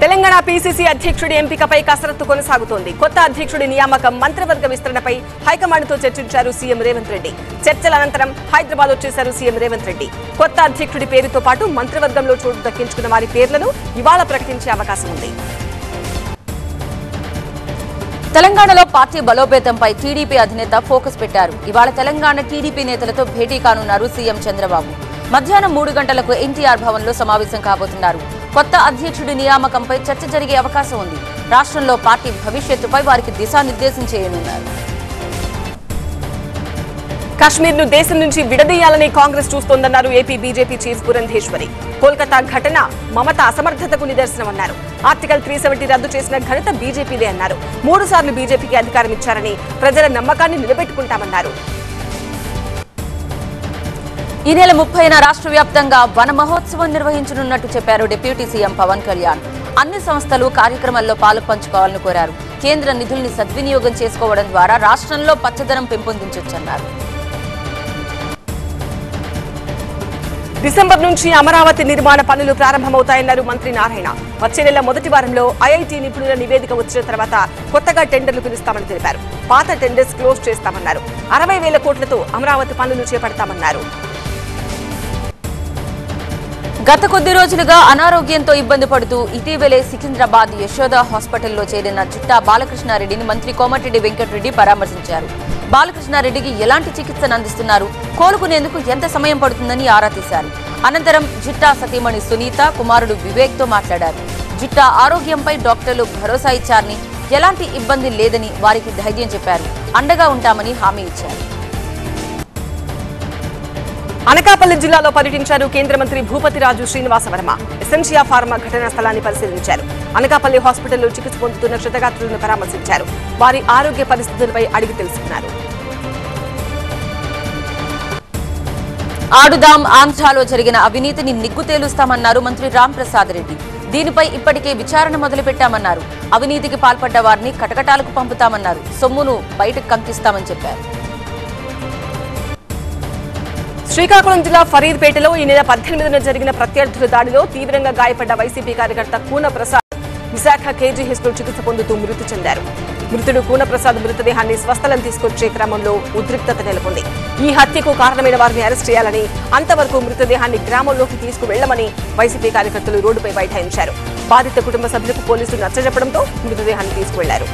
Telangana PCC అధ్యక్షుడి ఎంపికపై కసరత్తు కొనసాగుతోంది. కొత్త అధ్యక్షుడి నియామకం, మంత్రివర్గ విస్తరణపై హైకమాండ్తో చర్చించారు సీఎం రేవంత్ రెడ్డి. చర్చల అనంతరం హైదరాబాద్ వచ్చేశారు సీఎం రేవంత్ రెడ్డి. కొత్త అధ్యక్షుడి పేరుతో పాటు మంత్రివర్గంలో చోటు దక్కించుకున్న వారి పేర్లను ఇవాళ ప్రకటించే అవకాశం ఉంది. తెలంగాణలో పార్టీ బలోపేతంపై టీడీపీ అధినేత ఫోకస్ పెట్టారు. ఇవాళ తెలంగాణ టీడీపీ నేతలతో భేటీ కానున్నారు సీఎం చంద్రబాబు. మధ్యాహ్నం 3 గంటలకు ఎన్టీఆర్ భవన్లో సమావేశం కాబోతున్నారు. కొత్త అధ్యక్షుడి నియామకంపై చర్చ జరిగే అవకాశం ఉంది. రాష్ట్రంలో పార్టీ భవిష్యత్తుపై వారికి దిశానిర్దేశం చేయనున్నారు. కశ్మీర్ ను దేశం నుంచి విడదీయాలని కాంగ్రెస్ చూస్తోందన్నారు AP BJP chief Purandeswari. Kolkata ఘటన మమత అసమర్థతకు నిదర్శనమన్నారు. ఆర్టికల్ 370 రద్దు చేసిన ఘనత బీజేపీదే అన్నారు. 3 సార్లు బీజేపీకి అధికారం ఇచ్చారని, ప్రజల నమ్మకాన్ని నిలబెట్టుకుంటామన్నారు. ఈ నెల 30న రాష్ట్ర వ్యాప్తంగా వన మహోత్సవం నిర్వహించనున్నట్టు చెప్పారు డిప్యూటీ సీఎం పవన్ కళ్యాణ్. అన్ని సంస్థలు కార్యక్రమాల్లో పాలు పంచుకోవాలని కోరారు. కేంద్ర నిధుల్ని సద్వినియోగం చేసుకోవడం ద్వారా రాష్ట్రంలో పచ్చదనం పెంపొందించొచ్చన్నారు. డిసెంబర్ నుంచి అమరావతి నిర్మాణ పనులు ప్రారంభమవుతాయన్నారు మంత్రి నారాయణ. వచ్చే నెల మొదటి వారంలో ఐఐటీ నిపుణుల నివేదిక వచ్చిన తర్వాత కొత్తగా టెండర్లు పిలుస్తామని తెలిపారు. పాత టెండర్స్ క్లోజ్ చేస్తామన్నారు. 60,000 కోట్లతో అమరావతి పనులు చేపడతామన్నారు. గత కొద్ది రోజులుగా అనారోగ్యంతో ఇబ్బంది పడుతూ ఇటీవలే సికింద్రాబాద్ యశోద హాస్పిటల్లో చేరిన జిట్టా బాలకృష్ణారెడ్డిని మంత్రి కోమటిరెడ్డి వెంకటరెడ్డి పరామర్శించారు. బాలకృష్ణారెడ్డికి ఎలాంటి చికిత్సను అందిస్తున్నారు, కోలుకునేందుకు ఎంత సమయం పడుతుందని ఆరా తీశారు. అనంతరం జిట్టా సతీమణి సునీత, కుమారుడు వివేక్ తో మాట్లాడారు. జిట్టా ఆరోగ్యంపై డాక్టర్లు భరోసా ఇచ్చారని, ఎలాంటి ఇబ్బంది లేదని వారికి ధైర్యం చెప్పారు. అండగా ఉంటామని హామీ ఇచ్చారు. అనకాపల్లి జిల్లాలో పర్యటించారు కేంద్ర మంత్రి భూపతిరాజు శ్రీనివాసవర్మ. ఎసెన్షియా ఫార్మా ఘటనా స్థలాన్ని పరిశీలించారు. అనకాపల్లి హాస్పిటల్లో చికిత్స పొందుతున్న క్షతగాత్రులను పరామర్శించారు. వారి ఆరోగ్య పరిస్థితులపై అడిగి తెలుసుకున్నారు. ఆడుదాం ఆంధ్రాలో జరిగిన అవినీతిని నిగ్గు తేలుస్తామన్నారు మంత్రి రాంప్రసాద్ రెడ్డి. దీనిపై ఇప్పటికే విచారణ మొదలుపెట్టామన్నారు. అవినీతికి పాల్పడ్డ వారిని కటకటాలకు పంపుతామన్నారు. సొమ్మును బయటకు కంకిస్తామని చెప్పారు. శ్రీకాకుళం జిల్లా ఫరీద్పేటలో ఈ నెల 18న జరిగిన ప్రత్యర్థుల దాడిలో తీవ్రంగా గాయపడ్డ వైసీపీ కార్యకర్త కూనప్రసాద్ విశాఖ కేజీహెచ్ లో చికిత్స పొందుతూ మృతి చెందారు. మృతుడు కూనప్రసాద్ మృతదేహాన్ని స్వస్థలం తీసుకొచ్చే క్రమంలో ఉద్రిక్తత నెలకొంది. ఈ హత్యకు కారణమైన వారిని అరెస్ట్ చేయాలని, అంతవరకు మృతదేహాన్ని గ్రామంలోకి తీసుకువెళ్లమని వైసీపీ కార్యకర్తలు రోడ్డుపై బైఠాయించారు. బాధిత కుటుంబ సభ్యులకు పోలీసులు నచ్చజెప్పడంతో మృతదేహాన్ని తీసుకువెళ్లారు.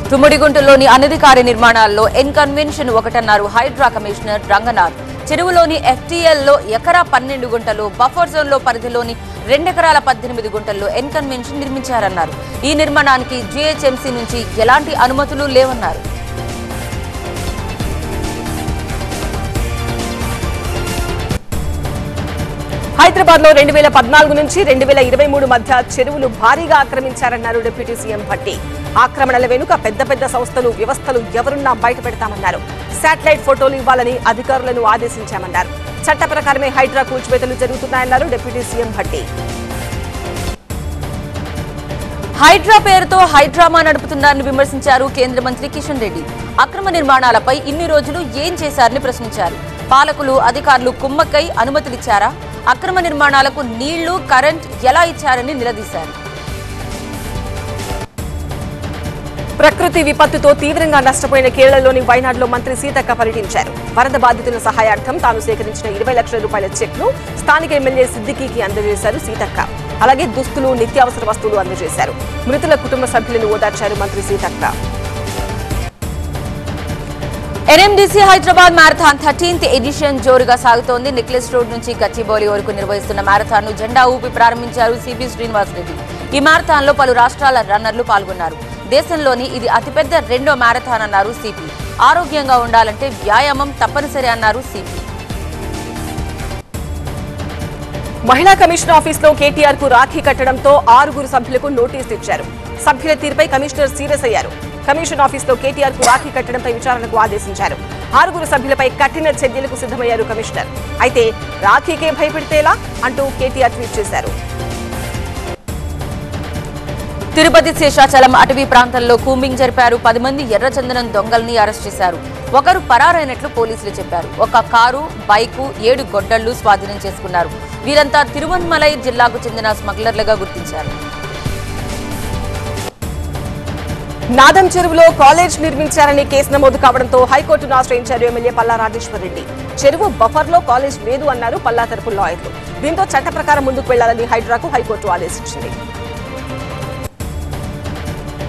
తుమ్మిడిగుంటలోని అనధికార నిర్మాణాల్లో ఎన్కన్వెన్షన్ 1 అన్నారు హైడ్రా కమిషనర్ రంగనాథ్. చెరువులోని ఎఫ్టీఎల్లో ఎకరా 12 గుంటలు, బఫర్ జోన్లో పరిధిలోని 2 ఎకరాల 18 గుంటల్లో ఎన్కన్వెన్షన్ నిర్మించారన్నారు. ఈ నిర్మాణానికి జీహెచ్ఎంసీ నుంచి ఎలాంటి అనుమతులు లేవన్నారు. హైదరాబాద్ లో 2014 నుంచి 2023 మధ్య చెరువులు భారీగా ఆక్రమించారన్నారు డిప్యూటీ సీఎం భట్టి. ఆక్రమణల వెనుక పెద్ద పెద్ద సంస్థలు, వ్యవస్థలు ఎవరున్నా బయట పెడతామన్నారు. శాటిలైట్ ఫోటోలు ఇవ్వాలని అధికారులను ఆదేశించామన్నారు. చట్ట ప్రకారమే హైడ్రా కూల్చివేతలు జరుగుతున్నాయన్నారు డిప్యూటీ సీఎం భట్టి. హైడ్రా పేరుతో హైడ్రామా నడుపుతున్నారని విమర్శించారు కేంద్ర మంత్రి కిషన్ రెడ్డి. అక్రమ నిర్మాణాలపై ఇన్ని రోజులు ఏం చేశారని ప్రశ్నించారు. పాలకులు, అధికారులు కుమ్మక్కై అనుమతులిచ్చారా? అక్రమ నిర్మాణాలకు నీళ్లు, కరెంట్ ఎలా ఇచ్చారని నిలదీశారు. ప్రకృతి విపత్తుతో తీవ్రంగా నష్టపోయిన కేరళలోని వైనాడ్లో మంత్రి సీతక్క పర్యటించారు. వరద బాధితుల సహాయార్థం తాను సేకరించిన 20 లక్షల రూపాయల చెక్ను స్థానిక ఎమ్మెల్యే సిద్దికీకి అందజేశారు సీతక్క. అలాగే దుస్తులు, నిత్యావసర వస్తువులు అందజేశారు. మృతుల కుటుంబ సభ్యులను ఓదార్చారు మంత్రి Seethakka. NMDC Hyderabad marathon 13th edition జోరుగా సాగుతోంది. నెక్లెస్ రోడ్ నుంచి గచ్చిబౌలి వరకు నిర్వహిస్తున్న మ్యారథాన్ ను జెండా ఊపి ప్రారంభించారు సిపి శ్రీనివాస్ రెడ్డి. ఈ మ్యారథాన్ లో పలు రాష్ట్రాల రన్నర్లు పాల్గొన్నారు. దేశంలోని ఇది అతిపెద్ద 2వ మ్యారథాన్ అన్నారు సిపి. ఆరోగ్యంగా ఉండాలంటే వ్యాయామం తప్పనిసరి అన్నారు సిపి. మహిళా కమిషన్ ఆఫీసులో కేటీఆర్ కు రాఖీ కట్టడంతో 6 సభ్యులకు నోటీసులు ఇచ్చారు. సభ్యుల తీరుపై కమిషనర్ సీరియస్ అయ్యారు. కమిషన్ ఆఫీసులో కేటీఆర్ కు రాఖీ కట్టడంపై విచారణకు ఆదేశించారు. 6 సభ్యులపై కఠిన చర్యలకు సిద్ధమయ్యారు కమిషనర్. అయితే రాఖీకే భయపెడితేలా అంటూ కేటీఆర్ ట్వీట్ చేశారు. తిరుపతి శేషాచలం అటవీ ప్రాంతంలో కూంబింగ్ జరిపారు. 10 మంది ఎర్రచందనం దొంగల్ని అరెస్ట్ చేశారు. ఒకరు పరారైనట్లు పోలీసులు చెప్పారు. ఒక కారు, బైకు, 7 గొడ్డళ్లు స్వాధీనం చేసుకున్నారు. వీరంతా తిరువన్మలై జిల్లాకు చెందిన స్మగ్లర్లుగా గుర్తించారు. నాదం చెరువులో కాలేజ్ నిర్మించారని కేసు నమోదు కావడంతో హైకోర్టును ఆశ్రయించారు ఎమ్మెల్యే పల్లా రాజేశ్వర్ రెడ్డి. చెరువు బఫర్లో కాలేజ్ లేదు అన్నారు పల్లా తరపు లాయర్లు. దీంతో చట్ట ప్రకారం ముందుకు వెళ్లాలని హైడ్రాకు హైకోర్టు ఆదేశించింది.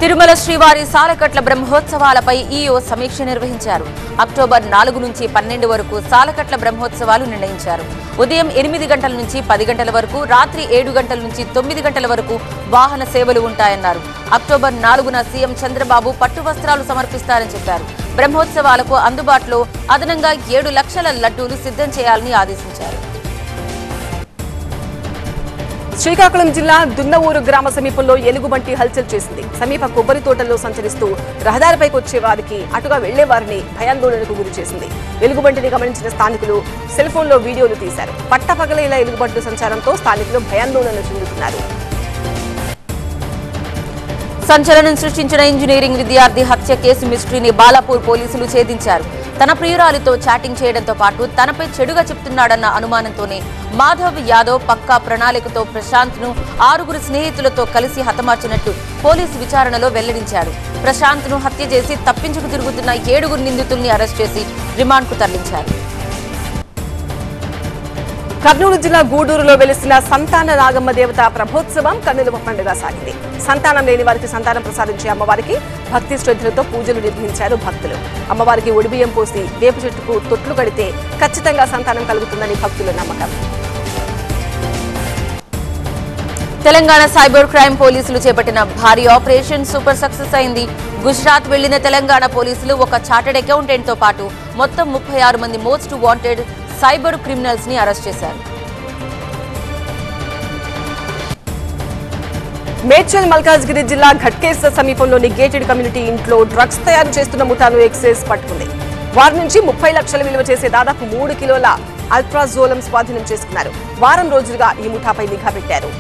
తిరుమల శ్రీవారి సాలకట్ల బ్రహ్మోత్సవాలపై ఈఓ సమీక్ష నిర్వహించారు. అక్టోబర్ 4 నుంచి 12 వరకు సాలకట్ల బ్రహ్మోత్సవాలు నిర్ణయించారు. ఉదయం 8 గంటల నుంచి 10 గంటల వరకు, రాత్రి 7 గంటల నుంచి 9 గంటల వరకు వాహన సేవలు ఉంటాయన్నారు. అక్టోబర్ 4న సీఎం చంద్రబాబు పట్టు వస్త్రాలు సమర్పిస్తారని చెప్పారు. బ్రహ్మోత్సవాలకు అందుబాటులో అదనంగా 7 లక్షల లడ్డూలు సిద్ధం చేయాలని ఆదేశించారు. శ్రీకాకుళం జిల్లా దున్నవూరు గ్రామ సమీపంలో ఎలుగుబంటి హల్చల్ చేసింది. సమీప కొబ్బరి తోటల్లో సంచరిస్తూ రహదారిపైకి వచ్చే వారికి, అటుగా వెళ్లే వారిని భయాందోళనకు గురి చేసింది. ఎలుగుబంటిని గమనించిన స్థానికులు సెల్ ఫోన్లో వీడియోలు తీశారు. పట్టపగలేలా ఎలుగుబంటి సంచారంతో స్థానికులు భయాందోళన చెందుతున్నారు. సంచలనం సృష్టించిన ఇంజనీరింగ్ విద్యార్థి హత్య కేసు మిస్టరీని బాలాపూర్ పోలీసులు ఛేదించారు. తన ప్రియురాలితో చాటింగ్ చేయడంతో పాటు తనపై చెడుగా చెప్తున్నాడన్న అనుమానంతోనే మాధవ్ యాదవ్ పక్కా ప్రణాళికతో ప్రశాంత్ ను 6 స్నేహితులతో కలిసి హతమార్చినట్టు పోలీసు విచారణలో వెల్లడించాడు. ప్రశాంత్ ను హత్య చేసి తప్పించుకు తిరుగుతున్న 7 నిందితుల్ని అరెస్ట్ చేసి రిమాండ్కు తరలించారు. కర్నూలు జిల్లా గూడూరులో వెలిసిన సంతాన నాగమ్మ దేవత ప్రభోత్సవం కన్నుల పండుగ సాగింది. సంతానం లేని వారికి సంతానం ప్రసాదించే అమ్మవారికి భక్తి శ్రద్ధలతో పూజలు నిర్వహించారు భక్తులు. అమ్మవారికి ఒడిబియ్యం పోసి వేప చెట్టుకు తొట్లు కడితే ఖచ్చితంగా సంతానం కలుగుతుందని భక్తుల నమ్మకం. తెలంగాణ సైబర్ క్రైమ్ పోలీసులు చేపట్టిన భారీ ఆపరేషన్ సూపర్ సక్సెస్ అయింది. గుజరాత్ వెళ్లిన తెలంగాణ పోలీసులు ఒక చార్టెడ్ అకౌంటెంట్ తో పాటు మొత్తం 36 మంది మోస్ట్ వాంటెడ్ సైబర్ క్రిమినల్స్ ని అరెస్ట్ చేశారు. మేడ్చల్ మల్కాజ్గిరి జిల్లా ఘట్కేస సమీపంలోని గేటెడ్ కమ్యూనిటీ ఇంట్లో డ్రగ్స్ తయారు చేస్తున్న ముఠాను ఎక్సైజ్ పట్టుకుంది. వారి నుంచి 30 లక్షల విలువ చేసే దాదాపు 3 కిలోల అల్ట్రాజోలం స్వాధీనం చేసుకున్నారు. వారం రోజులుగా ఈ ముఠాపై నిఘా పెట్టారు.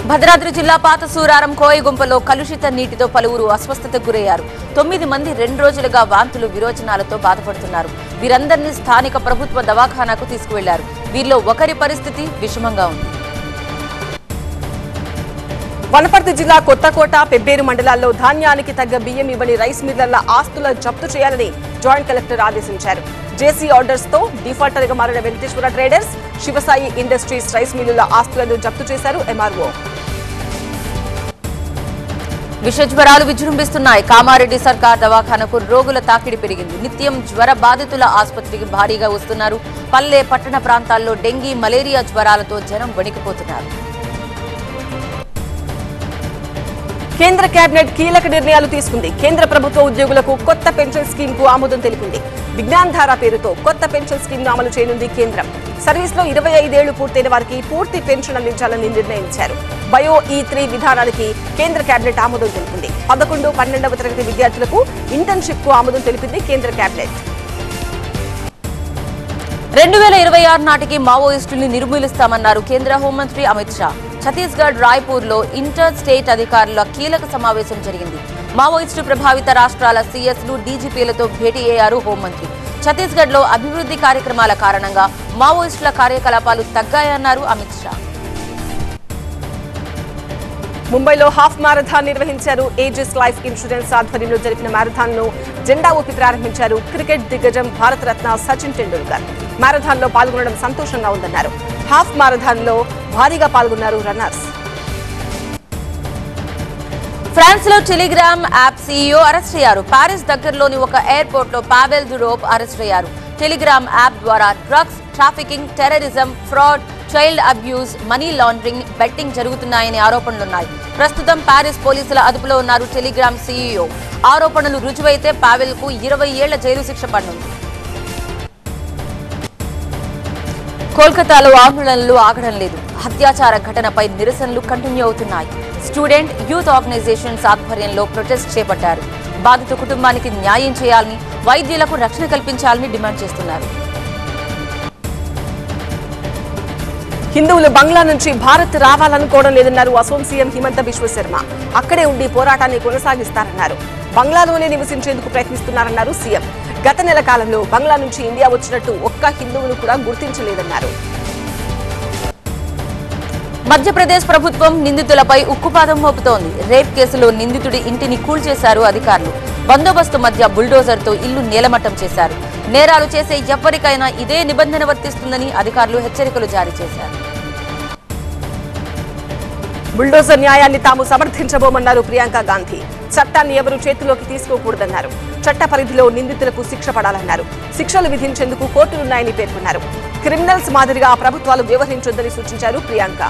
భద్రాద్రి జిల్లా పాత సూరారం కోయగుంపలో కలుషిత నీటితో పలువురు అస్వస్థతకు గురయ్యారు. 9 మంది 2 రోజులుగా వాంతులు, విరోచనాలతో బాధపడుతున్నారు. వీరందరినీ స్థానిక ప్రభుత్వ దవాఖానాకు తీసుకువెళ్లారు. వీరిలో ఒకరి పరిస్థితి విషమంగా ఉంది. వనపర్తి జిల్లా కొత్తకోట, పెబ్బేరు మండలాల్లో ధాన్యానికి తగ్గ బియ్యం ఇవ్వని రైస్ మిల్లర్ల ఆస్తుల జప్తు చేయాలని జాయింట్ కలెక్టర్ ఆదేశించారు. జేసీ ఆర్డర్స్ తో డిఫాల్టర్ గా మారిన Venkateswara traders, Shivasai industries rice మిల్లుల ఆస్తులను జప్తు చేశారు ఎంఆర్ఓ. విషజ్వరాలు విజృంభిస్తున్నాయి. కామారెడ్డి సర్కార్ దవాఖానకు రోగుల తాకిడి పెరిగింది. నిత్యం జ్వర బాధితుల ఆసుపత్రికి భారీగా వస్తున్నారు. పల్లె, పట్టణ ప్రాంతాల్లో డెంగీ, మలేరియా జ్వరాలతో జనం వణికిపోతున్నారు. కేంద్ర కేబినెట్ కీలక నిర్ణయాలు తీసుకుంది. కేంద్ర ప్రభుత్వ ఉద్యోగులకు కొత్త పెన్షన్ స్కీమ్ కు ఆమోదం తెలిపింది. విజ్ఞాన్ ధార పేరుతో కొత్త పెన్షన్ స్కీమ్ ను అమలు చేయనుంది కేంద్రం. సర్వీస్ లో 25 ఏళ్లు పూర్తయిన వారికి పూర్తి పెన్షన్ అందించాలని నిర్ణయించారు. బయో E3 విధానానికి కేంద్ర కేబినెట్ ఆమోదం తెలిపింది. 11, 12వ తరగతి విద్యార్థులకు ఇంటర్న్షిప్ కు ఆమోదం తెలిపింది కేంద్ర కేబినెట్. 2026 నాటికి మావోయిస్టుల్ని నిర్మూలిస్తామన్నారు కేంద్ర హోంమంత్రి అమిత్ షా. ఛత్తీస్గఢ్ రాయ్పూర్లో ఇంటర్ స్టేట్ అధికారుల కీలక సమావేశం జరిగింది. మావోయిస్టు ప్రభావిత రాష్ట్రాల సీఎస్లు, డీజీపీలతో భేటీ అయ్యారు హోంమంత్రి. ఛత్తీస్గఢ్లో అభివృద్ధి కార్యక్రమాల కారణంగా మావోయిస్టుల కార్యకలాపాలు తగ్గాయన్నారు అమిత్ షా. ముంబైలో హాఫ్ మారథాన్ నిర్వహించారు. ఏజిస్ లైఫ్ ఇన్సూరెన్స్ ఆధ్వర్యంలో జరిపిన మారథాన్ ను జెండా ఊపి ప్రారంభించారు క్రికెట్ దిగ్గజం భారతరత్న సచిన్ టెండూల్కర్. మారథాన్ లో పాల్గొనడం సంతోషంగా ఉందన్నారు. హాఫ్ మారథాన్ లో భారీగా పాల్గొన్నారు రన్నర్స్. ఫ్రాన్స్ లో టెలిగ్రామ్ యాప్ సీఈఓ అరెస్ట్ అయ్యారు. పారిస్ దగ్గరలోని ఒక ఎయిర్పోర్ట్ లో పావెల్ దురోప్ అరెస్ట్ అయ్యారు. టెలిగ్రామ్ యాప్ ద్వారా drugs trafficking, terrorism, fraud, child abuse, money laundering, betting జరుగుతున్నాయనే ఆరోపణలున్నాయి. ప్రస్తుతం పారిస్ పోలీసుల అదుపులో ఉన్నారు టెలిగ్రామ్ సీఈఓ. ఆరోపణలు రుజువైతే పావెల్ కు 20 ఏళ్ల జైలు శిక్ష పడనుంది. కోల్కతాలో ఆందోళనలు ఆగడం లేదు. అత్యాచార ఘటనపై నిరసనలు కంటిన్యూ అవుతున్నాయి. స్టూడెంట్ యూత్ ఆర్గనైజేషన్స్ ఆధ్వర్యంలో ప్రొటెస్ట్ చేపట్టారు. బాధిత కుటుంబానికి న్యాయం చేయాలని, వైద్యులకు రక్షణ కల్పించాలని డిమాండ్ చేస్తున్నారు. హిందువులు బంగ్లా నుంచి భారత్ రావాలనుకోవడం లేదన్నారు అసోం సీఎం హిమంత బిశ్వ శర్మ. అక్కడే ఉండి పోరాటాన్ని కొనసాగిస్తారన్నారు. బంగ్లాలోనే నివసించేందుకు ప్రయత్నిస్తున్నారన్నారు సీఎం. గత నెల కాలంలో బంగ్లా నుంచి ఇండియా వచ్చినట్టు ఒక్క హిందువును కూడా గుర్తించలేదన్నారు. మధ్యప్రదేశ్ ప్రభుత్వం నిందితులపై ఉక్కుపాదం మోపుతోంది. రేప్ కేసులో నిందితుడి ఇంటిని కూల్చేశారు అధికారులు. బందోబస్తు మధ్య బుల్డోజర్తో ఇల్లు నేలమట్టం చేశారు. నేరాలు చేసే ఎవ్వరికైనా ఇదే నిబంధన వర్తిస్తుందని అధికారులు హెచ్చరికలు జారీ చేశారు. బుల్డోజర్ న్యాయాన్ని తాము సమర్థించబోమన్నారు ప్రియాంక గాంధీ. చట్టాన్ని ఎవరు చేతిలోకి తీసుకోకూడదన్నారు. చట్ట పరిధిలో నిందితులకు శిక్ష పడాలన్నారు. శిక్షలు విధించేందుకు కోర్టులున్నాయని పేర్కొన్నారు. క్రిమినల్స్ మాదిరిగా ప్రభుత్వాలు వ్యవహరించొద్దని సూచించారు ప్రియాంక.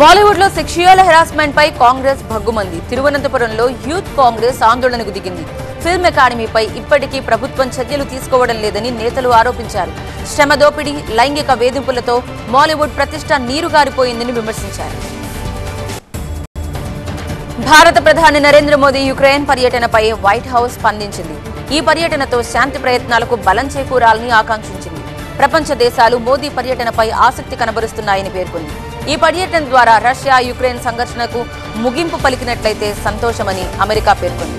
బాలీవుడ్ లో సెక్షువల్ హెరాస్మెంట్ పై కాంగ్రెస్ భగ్గుమంది. తిరువనంతపురంలో యూత్ కాంగ్రెస్ ఆందోళనకు దిగింది. ఫిల్మ్ అకాడమీపై ఇప్పటికీ ప్రభుత్వం చర్యలు తీసుకోవడం లేదని నేతలు ఆరోపించారు. శ్రమ దోపిడీ, లైంగిక వేధింపులతో బాలీవుడ్ ప్రతిష్ట నీరుగారిపోయిందని విమర్శించారు. భారత ప్రధాని నరేంద్ర మోదీ యుక్రెయిన్ పర్యటనపై వైట్ హౌస్ స్పందించింది. ఈ పర్యటనతో శాంతి ప్రయత్నాలకు బలం చేకూరాలని ఆకాంక్షించింది. ప్రపంచ దేశాలు మోదీ పర్యటనపై ఆసక్తి కనబరుస్తున్నాయని పేర్కొంది. ఈ పర్యటన ద్వారా రష్యా యుక్రెయిన్ సంఘర్షణకు ముగింపు పలికినట్లయితే సంతోషమని అమెరికా పేర్కొంది.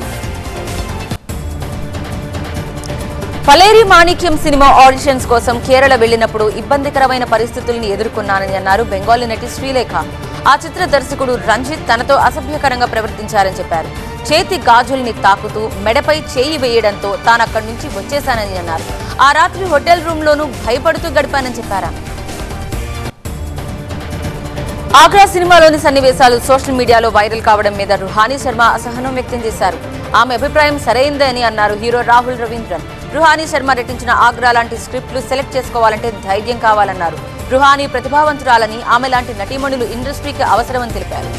పలేరి మాణిక్యం సినిమా ఆడిషన్స్ కోసం కేరళ వెళ్లినప్పుడు ఇబ్బందికరమైన పరిస్థితుల్ని ఎదుర్కొన్నానని అన్నారు బెంగాలీ నటి శ్రీలేఖ. ఆ చిత్ర దర్శకుడు రంజిత్ తనతో అసభ్యకరంగా ప్రవర్తించారని చెప్పారు. చేతి గాజుల్ని తాకుతూ మెడపై చేయి వేయడంతో తానక్కడి నుంచి వచ్చేశానని అన్నారు. ఆ రాత్రి హోటల్ రూమ్ లోనూ భయపడుతూ గడిపానని చెప్పారు. ఆగ్రా సినిమాలోని సన్నివేశాలు సోషల్ మీడియాలో వైరల్ కావడం మీద రుహానీ శర్మ అసహనం వ్యక్తం చేశారు. ఆమె అభిప్రాయం సరైందే అని అన్నారు హీరో రాహుల్ రవీంద్రన్. రుహానీ శర్మ నటించిన ఆగ్రా లాంటి స్క్రిప్ట్లు సెలెక్ట్ చేసుకోవాలంటే ధైర్యం కావాలన్నారు. రుహానీ ప్రతిభావంతురాలని, ఆమె లాంటి నటీమణులు ఇండస్ట్రీకి అవసరమని తెలిపారు.